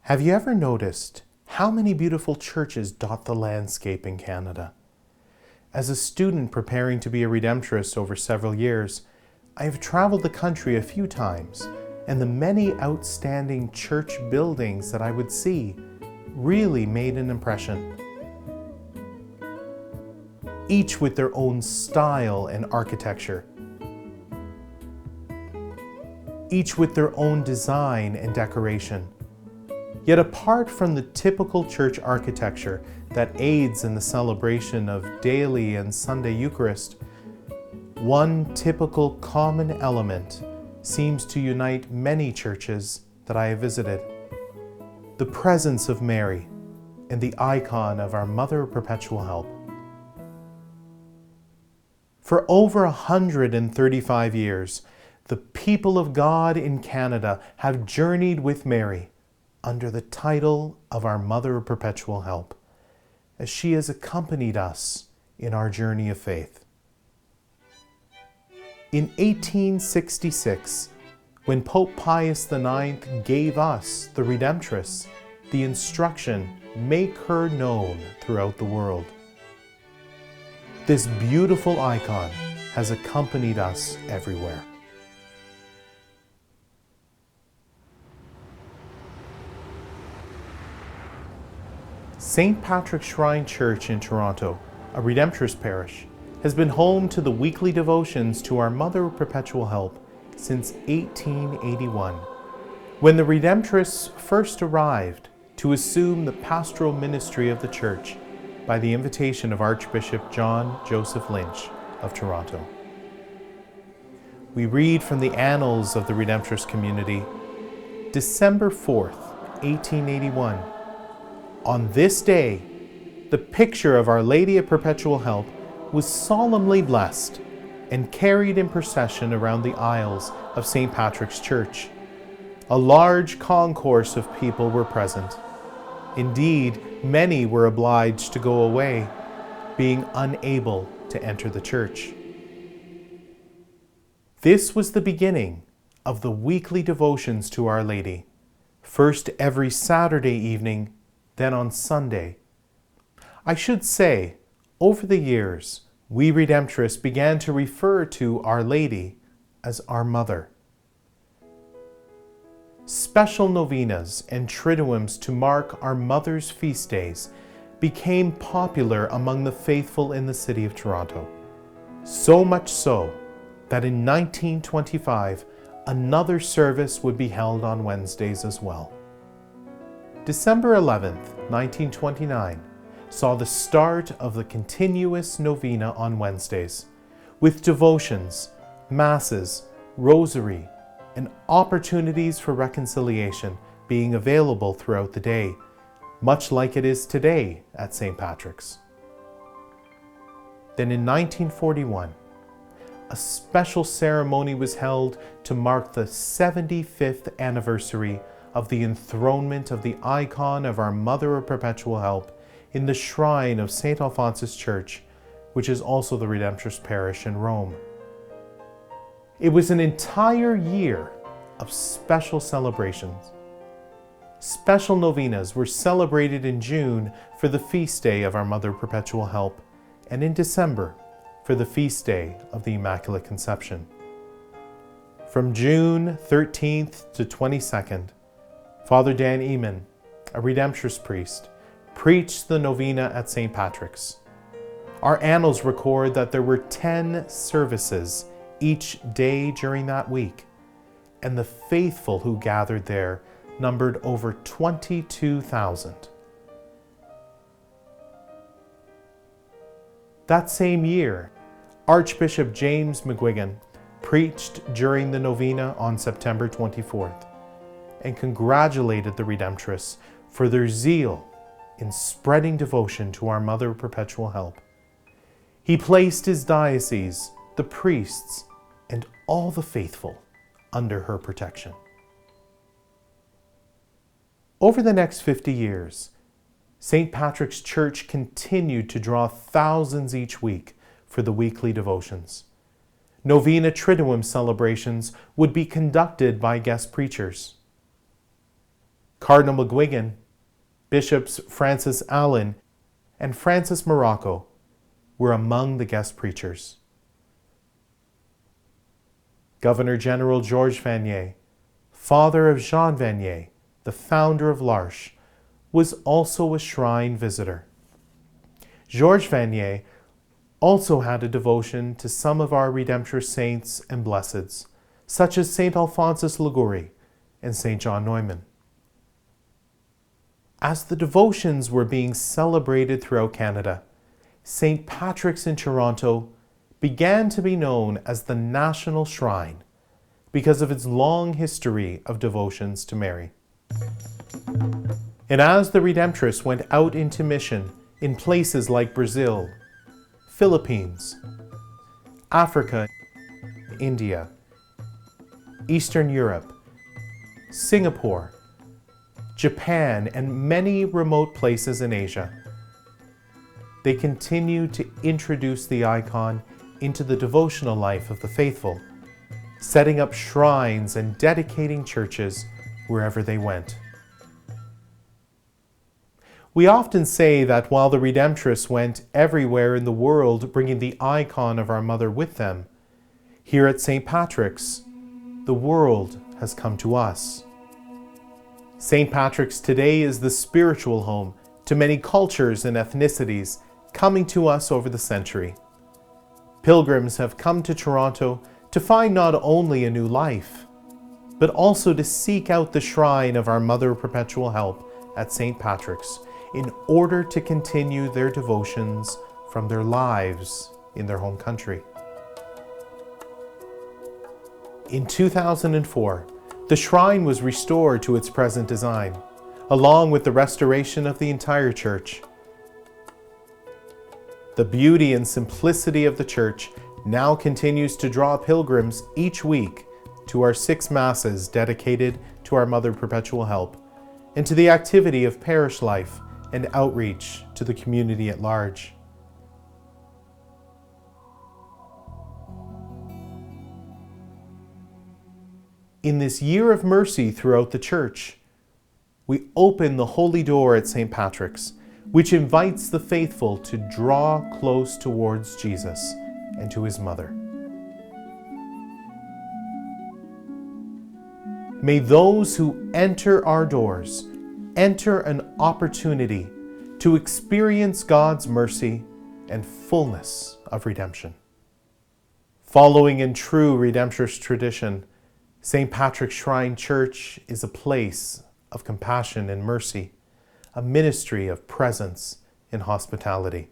Have you ever noticed how many beautiful churches dot the landscape in Canada? As a student preparing to be a Redemptorist over several years, I have traveled the country a few times, and the many outstanding church buildings that I would see really made an impression. Each with their own style and architecture. Each with their own design and decoration. Yet apart from the typical church architecture that aids in the celebration of daily and Sunday Eucharist, one typical common element seems to unite many churches that I have visited. The presence of Mary and the icon of our Mother of Perpetual Help. For over 135 years, the people of God in Canada have journeyed with Mary under the title of our Mother of Perpetual Help, as she has accompanied us in our journey of faith. In 1866, when Pope Pius IX gave us, the Redemptorists, the instruction, "Make her known throughout the world," this beautiful icon has accompanied us everywhere. St. Patrick's Shrine Church in Toronto, a Redemptorist parish, has been home to the weekly devotions to our Mother of Perpetual Help since 1881, when the Redemptorists first arrived to assume the pastoral ministry of the church by the invitation of Archbishop John Joseph Lynch of Toronto. We read from the annals of the Redemptorist community, December 4th, 1881. On this day, the picture of Our Lady of Perpetual Help was solemnly blessed and carried in procession around the aisles of St. Patrick's Church. A large concourse of people were present. Indeed, many were obliged to go away, being unable to enter the church. This was the beginning of the weekly devotions to Our Lady, first every Saturday evening, then on Sunday. I should say, over the years, we Redemptorists began to refer to Our Lady as our Mother. Special novenas and triduums to mark our Mother's feast days became popular among the faithful in the city of Toronto. So much so that in 1925, another service would be held on Wednesdays as well. December 11th, 1929, saw the start of the continuous novena on Wednesdays, with devotions, masses, rosary, and opportunities for reconciliation being available throughout the day, much like it is today at St. Patrick's. Then in 1941, a special ceremony was held to mark the 75th anniversary of the enthronement of the icon of our Mother of Perpetual Help in the shrine of St. Alphonsus Church, which is also the Redemptorist parish in Rome. It was an entire year of special celebrations. Special novenas were celebrated in June for the feast day of our Mother of Perpetual Help, and in December for the feast day of the Immaculate Conception. From June 13th to 22nd, Father Dan Eamon, a Redemptorist priest, preached the novena at St. Patrick's. Our annals record that there were 10 services each day during that week, and the faithful who gathered there numbered over 22,000. That same year, Archbishop James McGuigan preached during the novena on September 24th and congratulated the Redemptorists for their zeal in spreading devotion to our Mother of Perpetual Help. He placed his diocese, the priests, and all the faithful under her protection. Over the next 50 years, St. Patrick's Church continued to draw thousands each week for the weekly devotions. Novena Triduum celebrations would be conducted by guest preachers. Cardinal McGuigan, Bishops Francis Allen and Francis Morocco were among the guest preachers. Governor General Georges Vanier, father of Jean Vanier, the founder of l'Arche, was also a shrine visitor. Georges Vanier also had a devotion to some of our Redemptorist saints and blesseds, such as St. Alphonsus Liguori and St. John Neumann. As the devotions were being celebrated throughout Canada, St. Patrick's in Toronto began to be known as the National Shrine because of its long history of devotions to Mary. And as the Redemptorists went out into mission in places like Brazil, Philippines, Africa, India, Eastern Europe, Singapore, Japan, and many remote places in Asia, they continue to introduce the icon into the devotional life of the faithful, setting up shrines and dedicating churches wherever they went. We often say that while the Redemptorists went everywhere in the world bringing the icon of our Mother with them, here at St. Patrick's, the world has come to us. St. Patrick's today is the spiritual home to many cultures and ethnicities coming to us over the century. Pilgrims have come to Toronto to find not only a new life, but also to seek out the shrine of our Mother of Perpetual Help at St. Patrick's in order to continue their devotions from their lives in their home country. In 2004, the shrine was restored to its present design, along with the restoration of the entire church. The beauty and simplicity of the church now continues to draw pilgrims each week to our 6 masses dedicated to our Mother of Perpetual Help, and to the activity of parish life and outreach to the community at large. In this year of mercy throughout the church, we open the holy door at St. Patrick's, which invites the faithful to draw close towards Jesus and to his mother. May those who enter our doors enter an opportunity to experience God's mercy and fullness of redemption. Following in true Redemptorist tradition, St. Patrick's Shrine Church is a place of compassion and mercy, a ministry of presence and hospitality.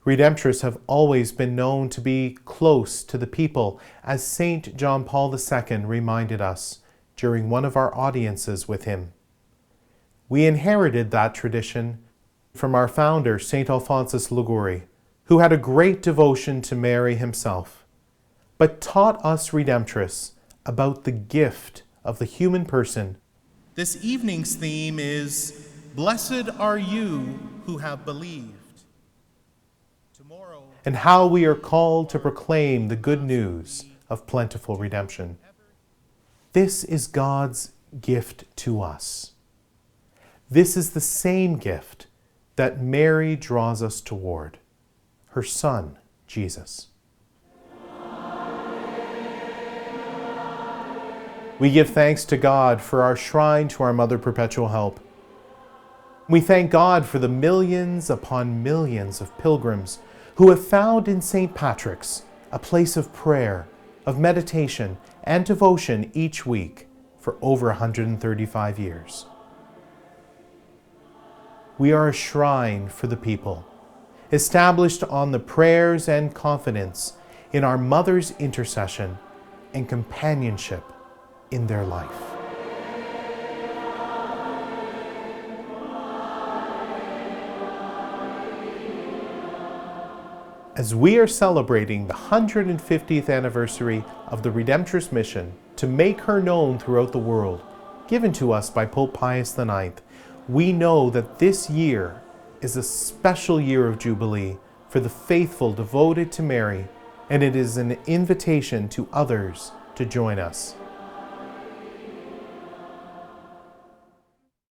Redemptorists have always been known to be close to the people, as St. John Paul II reminded us during one of our audiences with him. We inherited that tradition from our founder, St. Alphonsus Liguori, who had a great devotion to Mary himself, but taught us Redemptorists about the gift of the human person. This evening's theme is, "Blessed are you who have believed." Tomorrow, and how we are called to proclaim the good news of plentiful redemption. This is God's gift to us. This is the same gift that Mary draws us toward, her Son, Jesus. We give thanks to God for our shrine to our Mother Perpetual Help. We thank God for the millions upon millions of pilgrims who have found in St. Patrick's a place of prayer, of meditation, and devotion each week for over 135 years. We are a shrine for the people, established on the prayers and confidence in our Mother's intercession and companionship in their life. As we are celebrating the 150th anniversary of the Redemptorist mission to make her known throughout the world, given to us by Pope Pius IX, we know that this year is a special year of Jubilee for the faithful devoted to Mary, and it is an invitation to others to join us.